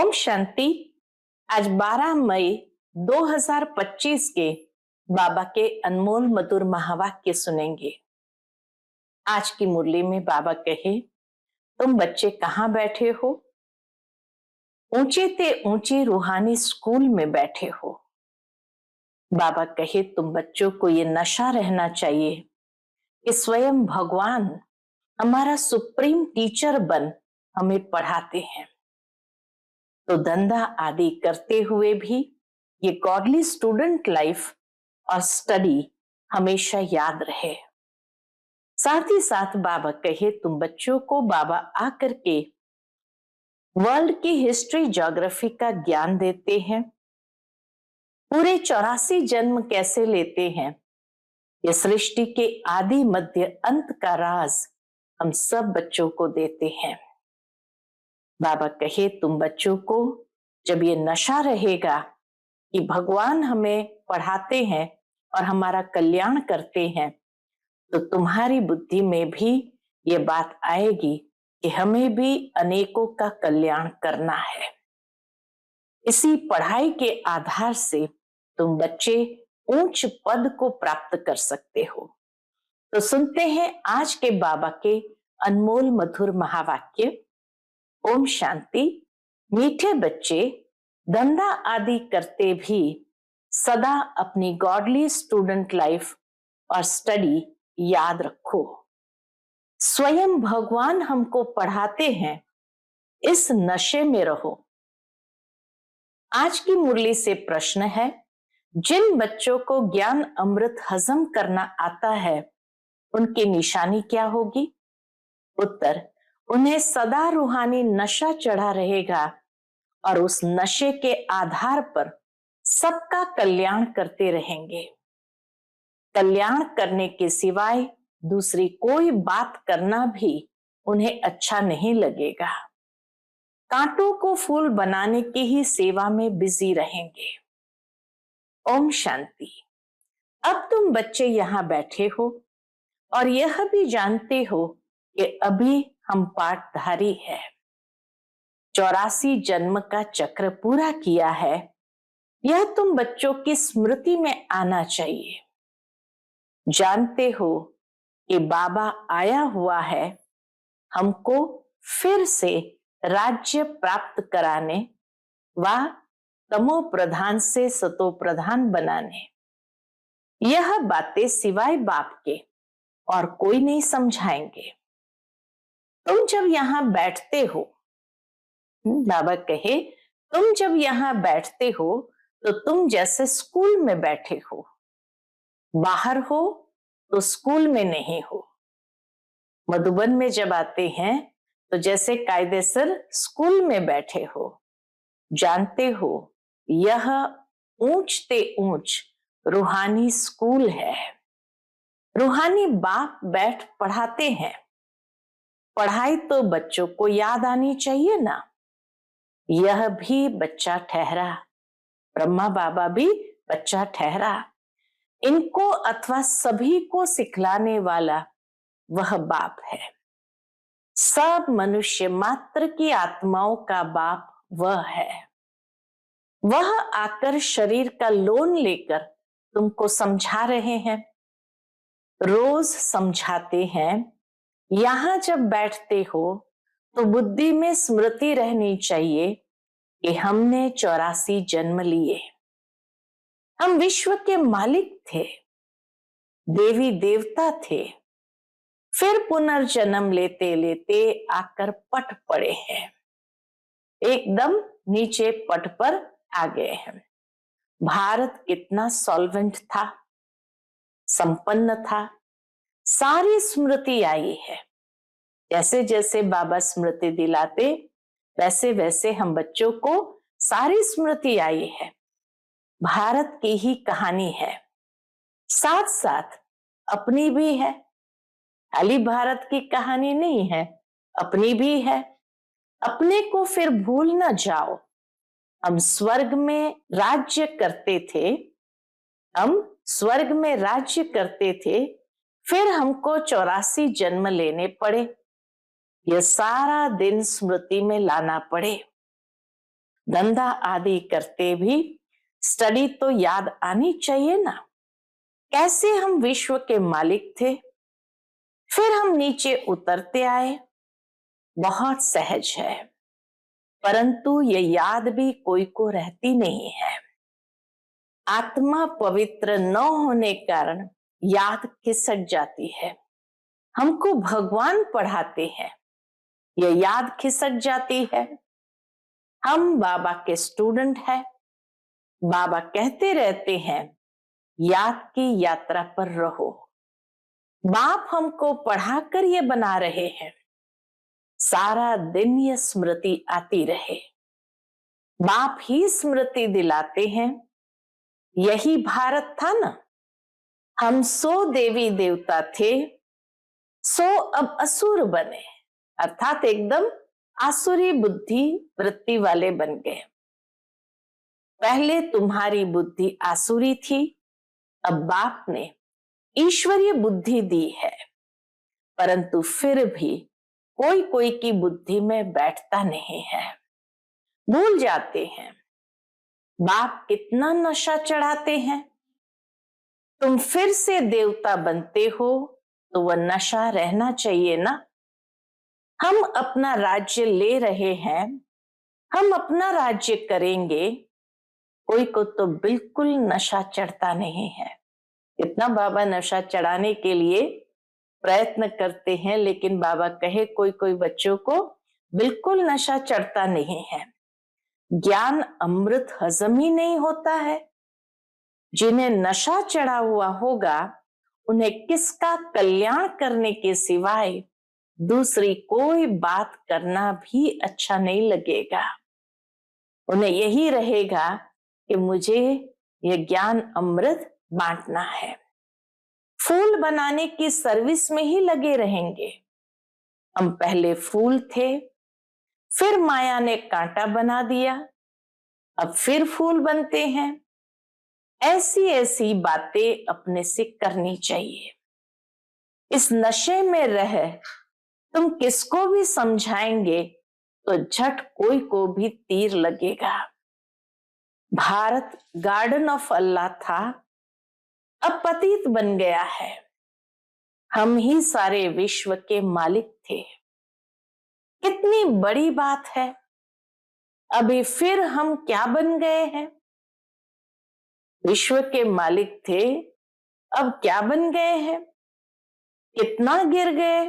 ओम शांति। आज 12 मई 2025 के बाबा के अनमोल मधुर महावाक्य सुनेंगे। आज की मुरली में बाबा कहे, तुम बच्चे कहाँ बैठे हो? ऊंचे ते ऊंचे रूहानी स्कूल में बैठे हो। बाबा कहे, तुम बच्चों को ये नशा रहना चाहिए कि स्वयं भगवान हमारा सुप्रीम टीचर बन हमें पढ़ाते हैं। तो धंधा आदि करते हुए भी ये गॉडली स्टूडेंट लाइफ और स्टडी हमेशा याद रहे। साथ ही साथ बाबा कहे, तुम बच्चों को बाबा आकर के वर्ल्ड की हिस्ट्री ज्योग्राफी का ज्ञान देते हैं। पूरे 84 जन्म कैसे लेते हैं, ये सृष्टि के आदि मध्य अंत का राज हम सब बच्चों को देते हैं। बाबा कहे, तुम बच्चों को जब ये नशा रहेगा कि भगवान हमें पढ़ाते हैं और हमारा कल्याण करते हैं, तो तुम्हारी बुद्धि में भी ये बात आएगी कि हमें भी अनेकों का कल्याण करना है। इसी पढ़ाई के आधार से तुम बच्चे ऊंच पद को प्राप्त कर सकते हो। तो सुनते हैं आज के बाबा के अनमोल मधुर महावाक्य। ओम शांति। मीठे बच्चे, धंधा आदि करते भी सदा अपनी गॉडली स्टूडेंट लाइफ और स्टडी याद रखो। स्वयं भगवान हमको पढ़ाते हैं, इस नशे में रहो। आज की मुरली से प्रश्न है, जिन बच्चों को ज्ञान अमृत हजम करना आता है, उनकी निशानी क्या होगी? उत्तर, उन्हें सदा रूहानी नशा चढ़ा रहेगा और उस नशे के आधार पर सबका कल्याण करते रहेंगे। कल्याण करने के सिवाय दूसरी कोई बात करना भी उन्हें अच्छा नहीं लगेगा। कांटों को फूल बनाने की ही सेवा में बिजी रहेंगे। ओम शांति। अब तुम बच्चे यहाँ बैठे हो और यह भी जानते हो कि अभी हम पाठधारी है। 84 जन्म का चक्र पूरा किया है, यह तुम बच्चों की स्मृति में आना चाहिए। जानते हो कि बाबा आया हुआ है हमको फिर से राज्य प्राप्त कराने व तमो प्रधान से सतो प्रधान बनाने। यह बातें सिवाय बाप के और कोई नहीं समझाएंगे। तुम जब यहां बैठते हो, बाबा कहे, तुम जब यहां बैठते हो तो तुम जैसे स्कूल में बैठे हो। बाहर हो तो स्कूल में नहीं हो। मधुबन में जब आते हैं तो जैसे कायदेसर स्कूल में बैठे हो। जानते हो यह ऊंचते ऊंच रूहानी स्कूल है। रूहानी बाप बैठ पढ़ाते हैं। पढ़ाई तो बच्चों को याद आनी चाहिए ना। यह भी बच्चा ठहरा, ब्रह्मा बाबा भी बच्चा ठहरा। इनको अथवा सभी को सिखलाने वाला वह बाप है। सब मनुष्य मात्र की आत्माओं का बाप वह है। वह आकर शरीर का लोन लेकर तुमको समझा रहे हैं, रोज समझाते हैं। यहां जब बैठते हो तो बुद्धि में स्मृति रहनी चाहिए कि हमने 84 जन्म लिए। हम विश्व के मालिक थे, देवी देवता थे, फिर पुनर्जन्म लेते लेते आकर पट पड़े हैं, एकदम नीचे पट पर आ गए हैं। भारत कितना सॉल्वेंट था, संपन्न था, सारी स्मृति आई है। जैसे जैसे बाबा स्मृति दिलाते वैसे वैसे हम बच्चों को सारी स्मृति आई है। भारत की ही कहानी है, साथ साथ अपनी भी है। खाली भारत की कहानी नहीं है, अपनी भी है। अपने को फिर भूल न जाओ। हम स्वर्ग में राज्य करते थे, हम स्वर्ग में राज्य करते थे, फिर हमको 84 जन्म लेने पड़े। यह सारा दिन स्मृति में लाना पड़े। धंधा आदि करते भी स्टडी तो याद आनी चाहिए ना। कैसे हम विश्व के मालिक थे, फिर हम नीचे उतरते आए, बहुत सहज है। परंतु ये याद भी कोई को रहती नहीं है। आत्मा पवित्र न होने के कारण याद खिसक जाती है। हमको भगवान पढ़ाते हैं, ये याद खिसक जाती है। हम बाबा के स्टूडेंट हैं। बाबा कहते रहते हैं याद की यात्रा पर रहो। बाप हमको पढ़ाकर ये बना रहे हैं, सारा दिन ये स्मृति आती रहे। बाप ही स्मृति दिलाते हैं, यही भारत था ना। हम 100 देवी देवता थे, 100 अब असुर बने, अर्थात एकदम आसुरी बुद्धि वृत्ति वाले बन गए। पहले तुम्हारी बुद्धि आसुरी थी, अब बाप ने ईश्वरीय बुद्धि दी है। परंतु फिर भी कोई कोई की बुद्धि में बैठता नहीं है, भूल जाते हैं। बाप कितना नशा चढ़ाते हैं। तुम फिर से देवता बनते हो तो वह नशा रहना चाहिए ना। हम अपना राज्य ले रहे हैं, हम अपना राज्य करेंगे। कोई को तो बिल्कुल नशा चढ़ता नहीं है। कितना बाबा नशा चढ़ाने के लिए प्रयत्न करते हैं, लेकिन बाबा कहे कोई कोई बच्चों को बिल्कुल नशा चढ़ता नहीं है। ज्ञान अमृत हजम ही नहीं होता है। जिन्हें नशा चढ़ा हुआ होगा उन्हें किसका कल्याण करने के सिवाय दूसरी कोई बात करना भी अच्छा नहीं लगेगा। उन्हें यही रहेगा कि मुझे यह ज्ञान अमृत बांटना है। फूल बनाने की सर्विस में ही लगे रहेंगे। हम पहले फूल थे, फिर माया ने कांटा बना दिया, अब फिर फूल बनते हैं। ऐसी ऐसी बातें अपने से करनी चाहिए। इस नशे में रह तुम किसको भी समझाएंगे तो झट कोई को भी तीर लगेगा। भारत गार्डन ऑफ अल्लाह था, अब पतित बन गया है। हम ही सारे विश्व के मालिक थे। कितनी बड़ी बात है। अभी फिर हम क्या बन गए हैं? विश्व के मालिक थे, अब क्या बन गए हैं? कितना गिर गए।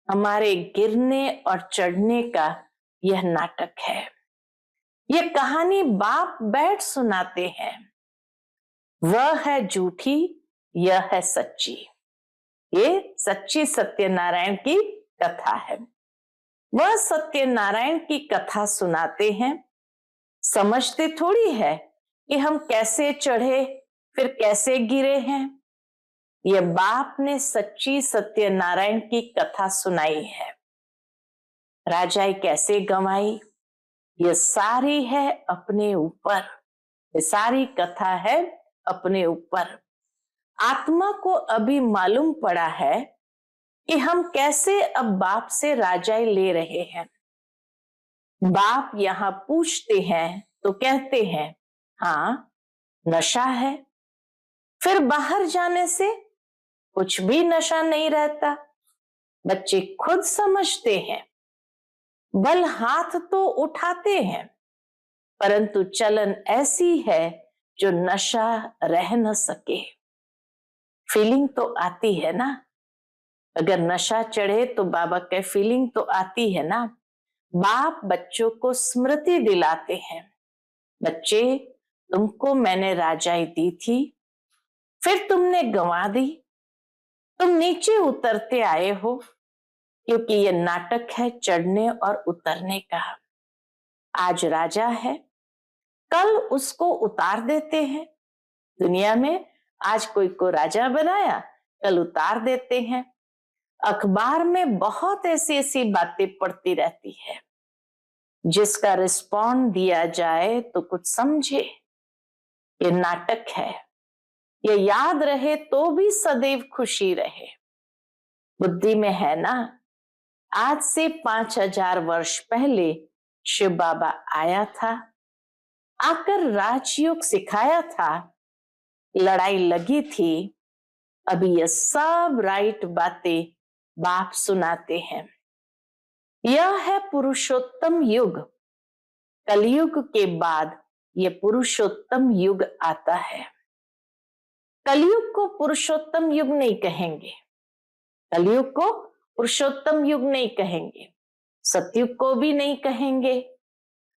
हमारे गिरने और चढ़ने का यह नाटक है। यह कहानी बाप बैठ सुनाते हैं। वह है झूठी, यह है सच्ची। ये सच्ची सत्यनारायण की कथा है। वह सत्यनारायण की कथा सुनाते हैं। समझते थोड़ी है कि हम कैसे चढ़े फिर कैसे गिरे हैं। यह बाप ने सच्ची सत्यनारायण की कथा सुनाई है। राजाई कैसे गंवाई, यह सारी है अपने ऊपर। ये सारी कथा है अपने ऊपर। आत्मा को अभी मालूम पड़ा है कि हम कैसे अब बाप से राजाई ले रहे हैं। बाप यहां पूछते हैं तो कहते हैं हाँ नशा है। फिर बाहर जाने से कुछ भी नशा नहीं रहता। बच्चे खुद समझते हैं, बल हाथ तो उठाते हैं, परंतु चलन ऐसी है जो नशा रह न सके। फीलिंग तो आती है ना। अगर नशा चढ़े तो बाबा के फीलिंग तो आती है ना। बाप बच्चों को स्मृति दिलाते हैं, बच्चे तुमको मैंने राजाई दी थी, फिर तुमने गंवा दी। तुम नीचे उतरते आए हो, क्योंकि यह नाटक है चढ़ने और उतरने का। आज राजा है, कल उसको उतार देते हैं। दुनिया में आज कोई को राजा बनाया, कल उतार देते हैं। अखबार में बहुत ऐसी ऐसी बातें पढ़ती रहती है। जिसका रिस्पॉन्ड दिया जाए तो कुछ समझे। ये नाटक है। ये याद रहे तो भी सदैव खुशी रहे। बुद्धि में है ना। आज से 5000 वर्ष पहले शिव बाबा आया था, आकर राजयोग सिखाया था, लड़ाई लगी थी, अभी ये सब राइट बातें बाप सुनाते हैं। यह है पुरुषोत्तम युग। कलयुग के बाद ये पुरुषोत्तम युग आता है। कलयुग को पुरुषोत्तम युग नहीं कहेंगे, कलयुग को पुरुषोत्तम युग नहीं कहेंगे, सतयुग को भी नहीं कहेंगे।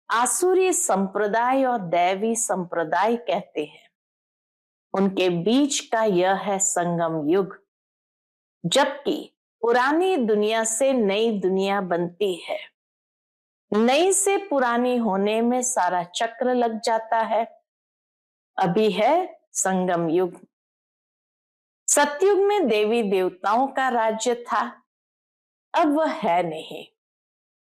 आसुरी संप्रदाय और दैवी संप्रदाय कहते हैं, उनके बीच का यह है संगम युग। जबकि पुरानी दुनिया से नई दुनिया बनती है, नई से पुरानी होने में सारा चक्र लग जाता है। अभी है संगम युग। सतयुग में देवी देवताओं का राज्य था, अब वह है नहीं।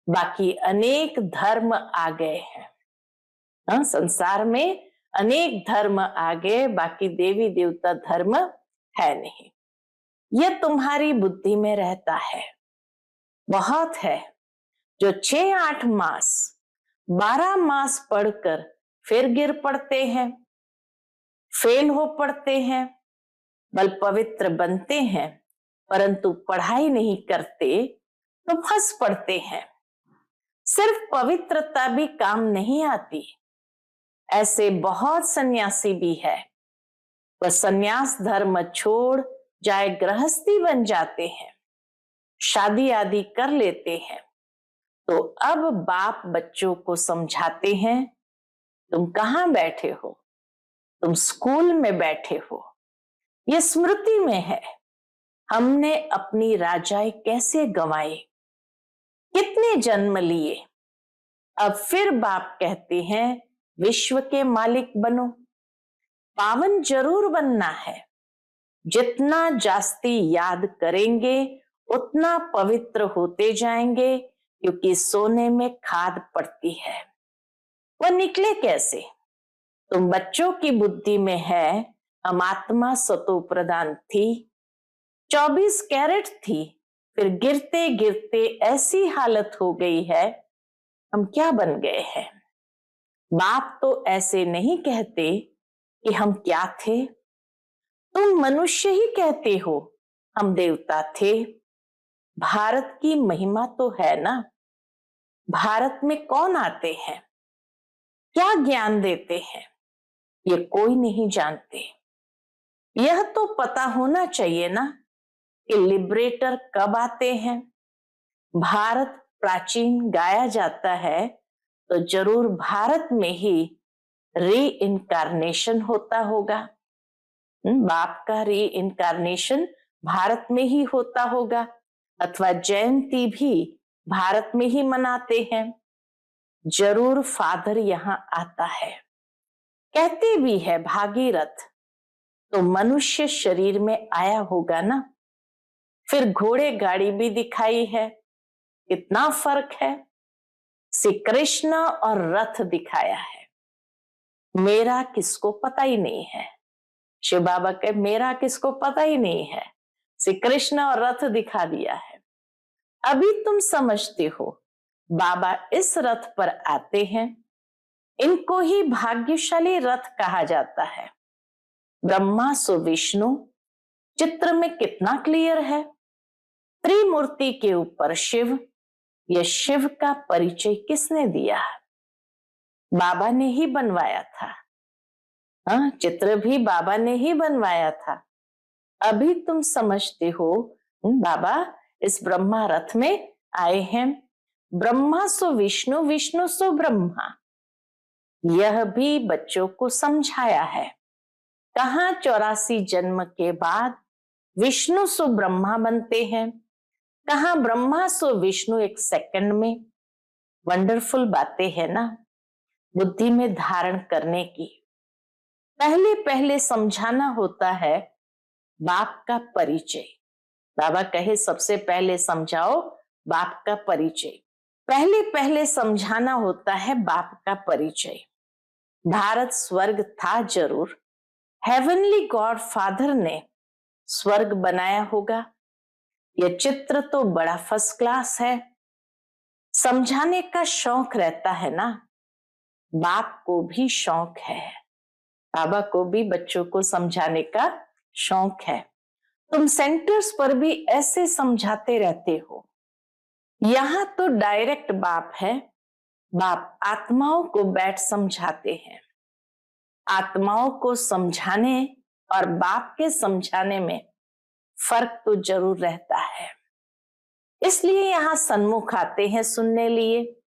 बाकी अनेक धर्म आ गए हैं। संसार में अनेक धर्म आ गए, बाकी देवी देवता धर्म है नहीं। यह तुम्हारी बुद्धि में रहता है। बहुत है जो 6-8 मास 12 मास पढ़कर फिर गिर पड़ते हैं, फेल हो पड़ते हैं, बल पवित्र बनते हैं, परंतु पढ़ाई नहीं करते तो फंस पड़ते हैं। सिर्फ पवित्रता भी काम नहीं आती। ऐसे बहुत सन्यासी भी है, वह सन्यास धर्म छोड़ जाए गृहस्थी बन जाते हैं, शादी आदि कर लेते हैं। तो अब बाप बच्चों को समझाते हैं, तुम कहाँ बैठे हो, तुम स्कूल में बैठे हो। ये स्मृति में है, हमने अपनी राजाएं कैसे गंवाई, कितने जन्म लिए। अब फिर बाप कहते हैं विश्व के मालिक बनो। पावन जरूर बनना है, जितना जास्ती याद करेंगे उतना पवित्र होते जाएंगे, क्योंकि सोने में खाद पड़ती है। वह निकले कैसे? तुम बच्चों की बुद्धि में है हम आत्मा सतो प्रधान थी, 24 कैरेट थी, फिर गिरते गिरते ऐसी हालत हो गई है, हम क्या बन गए हैं। बाप तो ऐसे नहीं कहते कि हम क्या थे, तुम मनुष्य ही कहते हो हम देवता थे। भारत की महिमा तो है ना, भारत में कौन आते हैं, क्या ज्ञान देते हैं, ये कोई नहीं जानते। यह तो पता होना चाहिए ना कि लिबरेटर कब आते हैं। भारत प्राचीन गाया जाता है तो जरूर भारत में ही री इनकारनेशन होता होगा। बाप का री इनकारनेशन भारत में ही होता होगा, अथवा जयंती भी भारत में ही मनाते हैं। जरूर फादर यहाँ आता है। कहते भी है भागीरथ तो मनुष्य शरीर में आया होगा ना। फिर घोड़े गाड़ी भी दिखाई है, कितना फर्क है। श्री कृष्ण और रथ दिखाया है, मेरा किसको पता ही नहीं है। शिव बाबा के मेरा किसको पता ही नहीं है, श्री कृष्ण और रथ दिखा दिया है। अभी तुम समझते हो बाबा इस रथ पर आते हैं, इनको ही भाग्यशाली रथ कहा जाता है। ब्रह्मा सो विष्णु, चित्र में कितना क्लियर है। त्रिमूर्ति के ऊपर शिव, यह शिव का परिचय किसने दिया? बाबा ने ही बनवाया था। हाँ, चित्र भी बाबा ने ही बनवाया था। अभी तुम समझते हो बाबा इस ब्रह्मा रथ में आए हैं। ब्रह्मा सो विष्णु, विष्णु सो ब्रह्मा, यह भी बच्चों को समझाया है। कहाँ 84 जन्म के बाद विष्णु सो ब्रह्मा बनते हैं, कहाँ ब्रह्मा सो विष्णु एक सेकंड में। वंडरफुल बातें है ना, बुद्धि में धारण करने की। पहले पहले समझाना होता है बाप का परिचय। बाबा कहे सबसे पहले समझाओ बाप का परिचय। पहले पहले समझाना होता है बाप का परिचय। भारत स्वर्ग था जरूर, हेवनली गॉड फादर ने स्वर्ग बनाया होगा। यह चित्र तो बड़ा फर्स्ट क्लास है। समझाने का शौक रहता है ना। बाप को भी शौक है, बाबा को भी बच्चों को समझाने का शौक है। तुम सेंटर्स पर भी ऐसे समझाते रहते हो। यहां तो डायरेक्ट बाप है, बाप आत्माओं को बैठ समझाते हैं। आत्माओं को समझाने और बाप के समझाने में फर्क तो जरूर रहता है। इसलिए यहाँ सन्मुख आते हैं सुनने लिए,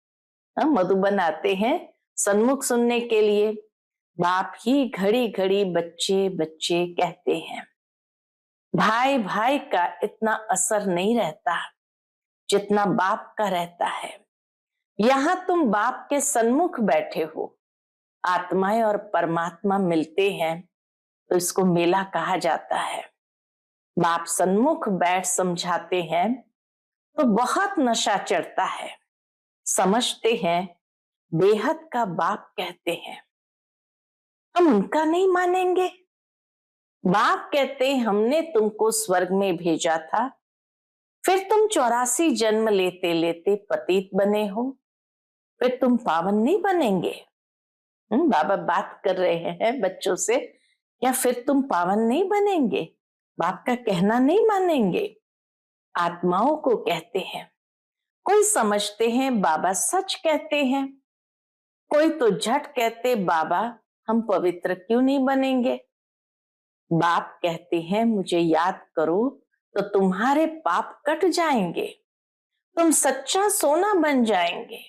मधुबन आते हैं सन्मुख सुनने के लिए। बाप ही घड़ी घड़ी बच्चे बच्चे कहते हैं। भाई भाई का इतना असर नहीं रहता जितना बाप का रहता है। यहां तुम बाप के सन्मुख बैठे हो, आत्माएं और परमात्मा मिलते हैं, तो इसको मेला कहा जाता है। बाप सन्मुख बैठ समझाते हैं तो बहुत नशा चढ़ता है। समझते हैं बेहद का बाप कहते हैं, हम उनका नहीं मानेंगे। बाप कहते हमने तुमको स्वर्ग में भेजा था, फिर तुम 84 जन्म लेते लेते पतित बने हो, फिर तुम पावन नहीं बनेंगे। बाबा बात कर रहे हैं बच्चों से, या फिर तुम पावन नहीं बनेंगे, बाप का कहना नहीं मानेंगे। आत्माओं को कहते हैं। कोई समझते हैं बाबा सच कहते हैं, कोई तो झट कहते बाबा हम पवित्र क्यों नहीं बनेंगे। बाप कहते हैं मुझे याद करो तो तुम्हारे पाप कट जाएंगे, तुम सच्चा सोना बन जाएंगे।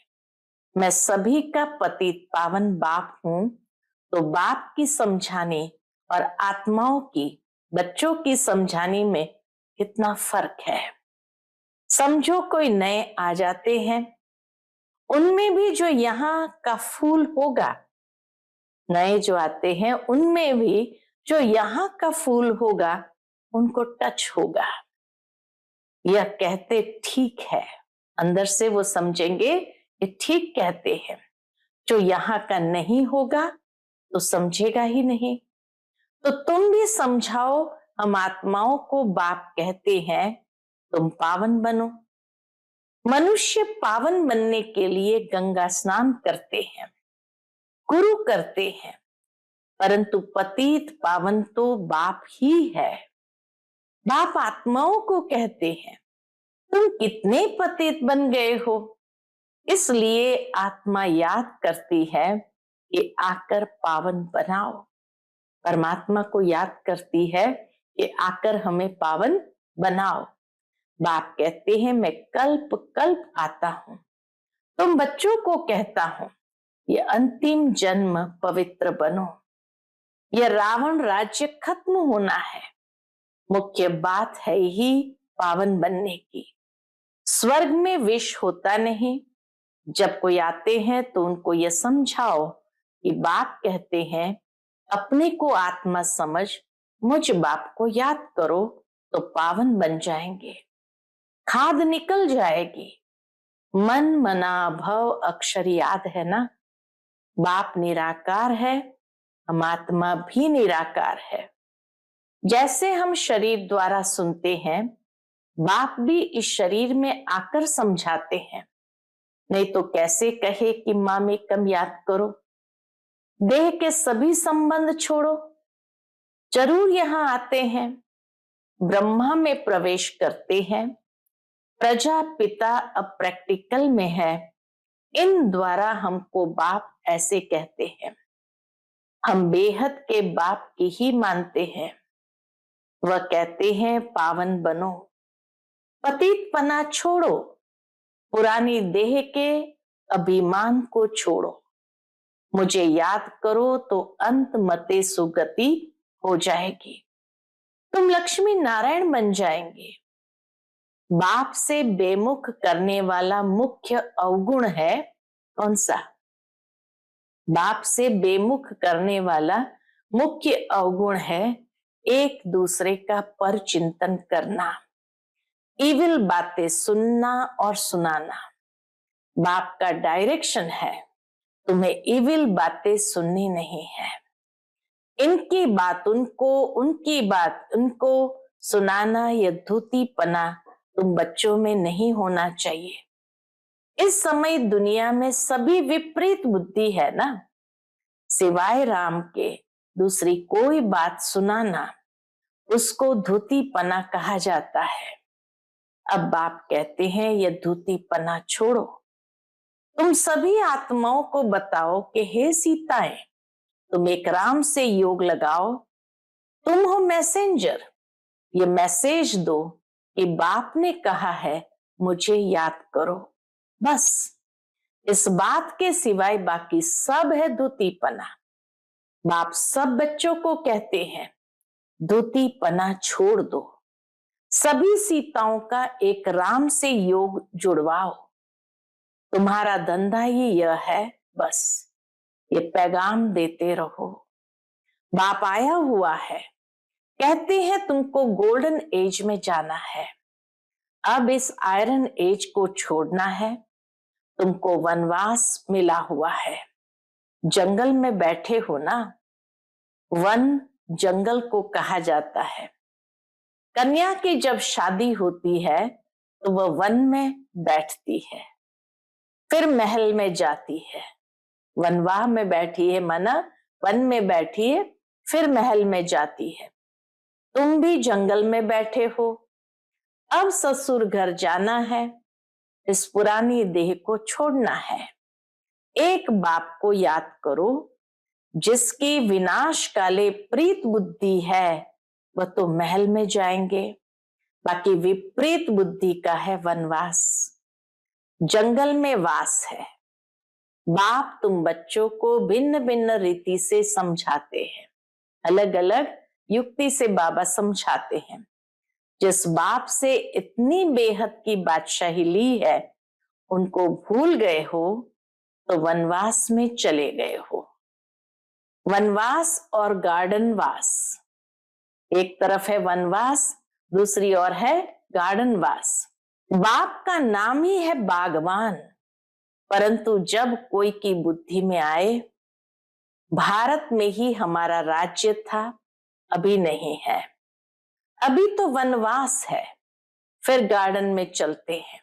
मैं सभी का पतित पावन बाप हूं, तो बाप की समझाने और आत्माओं की बच्चों की समझाने में कितना फर्क है। समझो कोई नए आ जाते हैं, उनमें भी जो यहाँ का फूल होगा, नए जो आते हैं उनमें भी जो यहाँ का फूल होगा उनको टच होगा। यह कहते ठीक है, अंदर से वो समझेंगे ये ठीक कहते हैं। जो यहाँ का नहीं होगा तो समझेगा ही नहीं। तो तुम भी समझाओ, हम आत्माओं को बाप कहते हैं तुम पावन बनो। मनुष्य पावन बनने के लिए गंगा स्नान करते हैं, गुरु करते हैं, परंतु पतित पावन तो बाप ही है। बाप आत्माओं को कहते हैं तुम कितने पतित बन गए हो। इसलिए आत्मा याद करती है कि आकर पावन बनाओ। परमात्मा को याद करती है कि आकर हमें पावन बनाओ। बाप कहते हैं मैं कल्प कल्प आता हूं। तुम बच्चों को कहता हूं ये अंतिम जन्म पवित्र बनो। यह रावण राज्य खत्म होना है, मुख्य बात है ही पावन बनने की। स्वर्ग में विष होता नहीं। जब कोई आते हैं तो उनको यह समझाओ कि बाप कहते हैं अपने को आत्मा समझ, मुझ बाप को याद करो तो पावन बन जाएंगे। खाद निकल जाएगी। मन मना भव अक्षर याद है ना। बाप निराकार है, हम आत्मा भी निराकार है। जैसे हम शरीर द्वारा सुनते हैं, बाप भी इस शरीर में आकर समझाते हैं। नहीं तो कैसे कहे कि माँ में कम याद करो। देह के सभी संबंध छोड़ो, जरूर यहां आते हैं। ब्रह्मा में प्रवेश करते हैं। प्रजापिता अब प्रैक्टिकल में है। इन द्वारा हमको बाप ऐसे कहते हैं। हम बेहद के बाप की ही मानते हैं। वह कहते हैं पावन बनो, पतितपना छोड़ो, पुरानी देह के अभिमान को छोड़ो। मुझे याद करो तो अंत मते सुगति हो जाएगी। तुम लक्ष्मी नारायण बन जाएंगे। बाप से बेमुख करने वाला मुख्य अवगुण है कौन सा? बाप से बेमुख करने वाला मुख्य अवगुण है एक दूसरे का पर चिंतन करना, इविल बातें सुनना और सुनाना। बाप का डायरेक्शन है तुम्हें इविल बातें सुननी नहीं है। इनकी बात उनको, उनकी बात उनको सुनाना, यह धूतीपना तुम बच्चों में नहीं होना चाहिए। इस समय दुनिया में सभी विपरीत बुद्धि है ना। सिवाय राम के दूसरी कोई बात सुनाना, उसको धूतीपना कहा जाता है। अब बाप कहते हैं यह धूतीपना छोड़ो, तुम सभी आत्माओं को बताओ कि हे सीताएं, तुम एक राम से योग लगाओ, तुम हो मैसेंजर, ये मैसेज दो कि बाप ने कहा है मुझे याद करो। बस इस बात के सिवाय बाकी सब है धूतीपना। बाप सब बच्चों को कहते हैं धूतीपना छोड़ दो, सभी सीताओं का एक राम से योग जुड़वाओ। तुम्हारा धंधा ही यह है, बस ये पैगाम देते रहो। बाप आया हुआ है, कहते हैं तुमको गोल्डन एज में जाना है, अब इस आयरन एज को छोड़ना है, तुमको वनवास मिला हुआ है। जंगल में बैठे हो ना, वन जंगल को कहा जाता है। कन्या की जब शादी होती है तो वह वन में बैठती है, फिर महल में जाती है। वनवाह में बैठी है मना, वन में बैठी है, फिर महल में जाती है। तुम भी जंगल में बैठे हो, अब ससुर घर जाना है, इस पुरानी देह को छोड़ना है। एक बाप को याद करो, जिसकी विनाश काले प्रीत बुद्धि है वह तो महल में जाएंगे, बाकी विपरीत बुद्धि का है वनवास, जंगल में वास है। बाप तुम बच्चों को भिन्न भिन्न रीति से समझाते हैं, अलग अलग युक्ति से बाबा समझाते हैं। जिस बाप से इतनी बेहद की बादशाही ली है, उनको भूल गए हो तो वनवास में चले गए हो। वनवास और गार्डन वास, एक तरफ है वनवास, दूसरी ओर है गार्डन वास। बाप का नाम ही है बागवान, परंतु जब कोई की बुद्धि में आए भारत में ही हमारा राज्य था, अभी नहीं है, अभी तो वनवास है, फिर गार्डन में चलते हैं।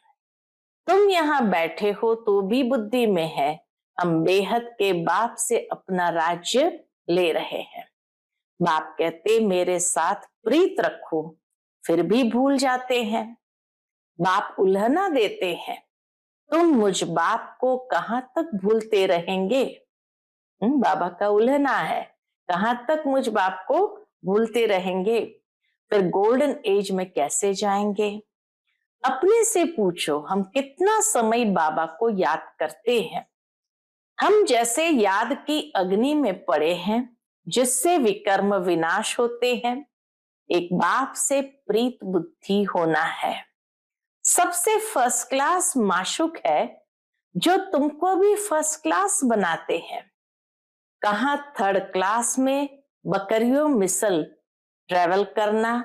तुम यहाँ बैठे हो तो भी बुद्धि में है, हम बेहद के बाप से अपना राज्य ले रहे हैं। बाप कहते मेरे साथ प्रीत रखो, फिर भी भूल जाते हैं। बाप उल्हना देते हैं, तुम मुझ बाप को कहां तक भूलते रहेंगे। बाबा का उल्हना है, कहां तक मुझ बाप को भूलते रहेंगे, फिर गोल्डन एज में कैसे जाएंगे। अपने से पूछो, हम कितना समय बाबा को याद करते हैं। हम जैसे याद की अग्नि में पड़े हैं, जिससे विकर्म विनाश होते हैं। एक बाप से प्रीत बुद्धि होना है। सबसे फर्स्ट क्लास माशुक है जो तुमको भी फर्स्ट क्लास बनाते हैं। कहां थर्ड क्लास में बकरियों मिसल ट्रेवल करना,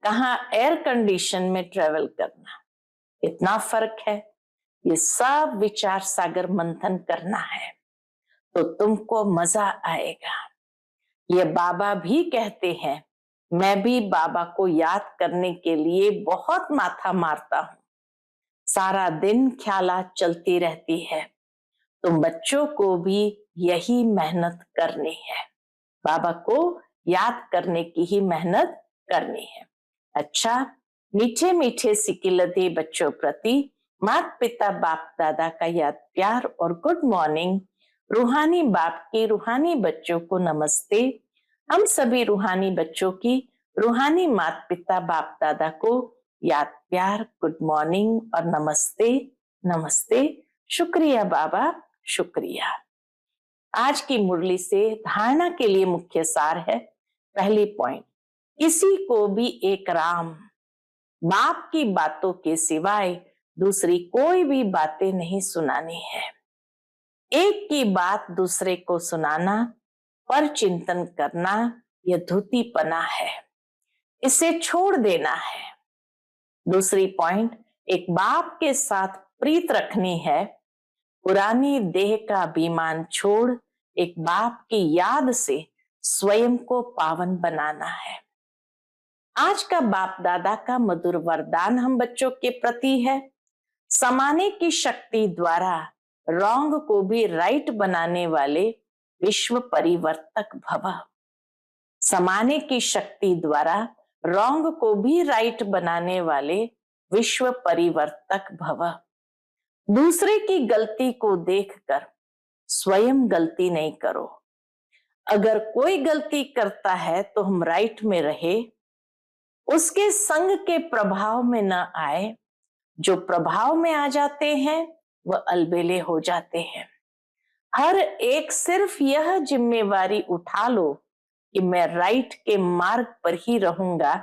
कहां एयर कंडीशन में ट्रेवल करना, इतना फर्क है। ये सब विचार सागर मंथन करना है तो तुमको मजा आएगा। ये बाबा भी कहते हैं, मैं भी बाबा को याद करने के लिए बहुत माथा मारता हूं, सारा दिन ख्यालात चलती रहती है। तुम बच्चों को भी यही मेहनत करनी है, बाबा को याद करने की ही मेहनत करनी है। अच्छा, मीठे मीठे सिकिलते बच्चों प्रति माता पिता बाप दादा का याद प्यार और गुड मॉर्निंग। रूहानी बाप की रूहानी बच्चों को नमस्ते। हम सभी रूहानी बच्चों की रूहानी माता पिता बाप दादा को याद प्यार, गुड मॉर्निंग और नमस्ते नमस्ते। शुक्रिया बाबा, शुक्रिया। आज की मुरली से धारणा के लिए मुख्य सार है। पहली पॉइंट, किसी को भी एक राम बाप की बातों के सिवाय दूसरी कोई भी बातें नहीं सुनानी है। एक की बात दूसरे को सुनाना, पर चिंतन करना, यह धूतीपना है, इसे छोड़ देना है। दूसरी पॉइंट, एक बाप के साथ प्रीत रखनी है। पुरानी देह का अभिमान छोड़ एक बाप की याद से स्वयं को पावन बनाना है। आज का बाप दादा का मधुर वरदान हम बच्चों के प्रति है, समाने की शक्ति द्वारा रॉन्ग को भी राइट बनाने वाले विश्व परिवर्तक भव। समाने की शक्ति द्वारा रॉन्ग को भी राइट बनाने वाले विश्व परिवर्तक भव। दूसरे की गलती को देखकर स्वयं गलती नहीं करो। अगर कोई गलती करता है तो हम राइट में रहे, उसके संग के प्रभाव में न आए। जो प्रभाव में आ जाते हैं वह अलबेले हो जाते हैं। हर एक सिर्फ यह जिम्मेवारी उठा लो कि मैं राइट के मार्ग पर ही रहूंगा।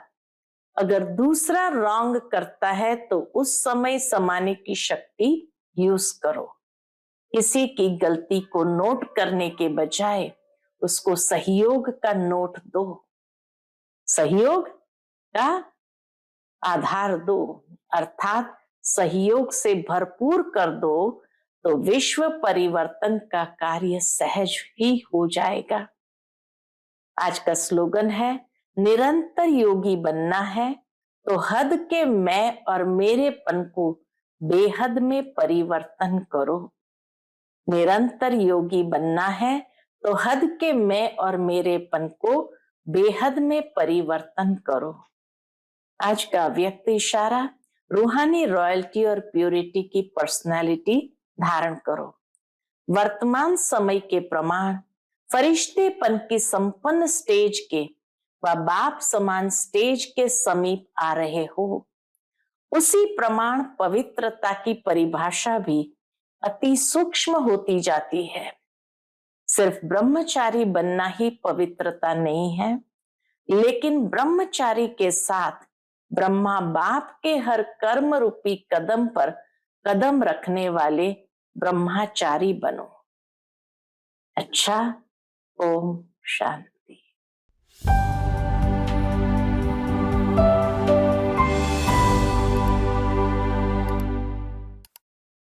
अगर दूसरा रॉन्ग करता है तो उस समय समाने की शक्ति यूज करो। किसी की गलती को नोट करने के बजाय उसको सहयोग का नोट दो, सहयोग का आधार दो, अर्थात सहयोग से भरपूर कर दो तो विश्व परिवर्तन का कार्य सहज ही हो जाएगा। आज का स्लोगन है, निरंतर योगी बनना है तो हद के मैं और मेरेपन को बेहद में परिवर्तन करो। निरंतर योगी बनना है तो हद के मैं और मेरेपन को बेहद में परिवर्तन करो। आज का व्यक्त इशारा, रूहानी रॉयल्टी और प्योरिटी की पर्सनालिटी धारण करो। वर्तमान समय के प्रमाण फरिश्तेपन की संपन्न स्टेज के व बाप समान स्टेज के समीप आ रहे हो। उसी प्रमाण पवित्रता की परिभाषा भी अति सूक्ष्म होती जाती है। सिर्फ ब्रह्मचारी बनना ही पवित्रता नहीं है, लेकिन ब्रह्मचारी के साथ ब्रह्मा बाप के हर कर्म रूपी कदम पर कदम रखने वाले ब्रह्मचारी बनो। अच्छा, ओम शांति।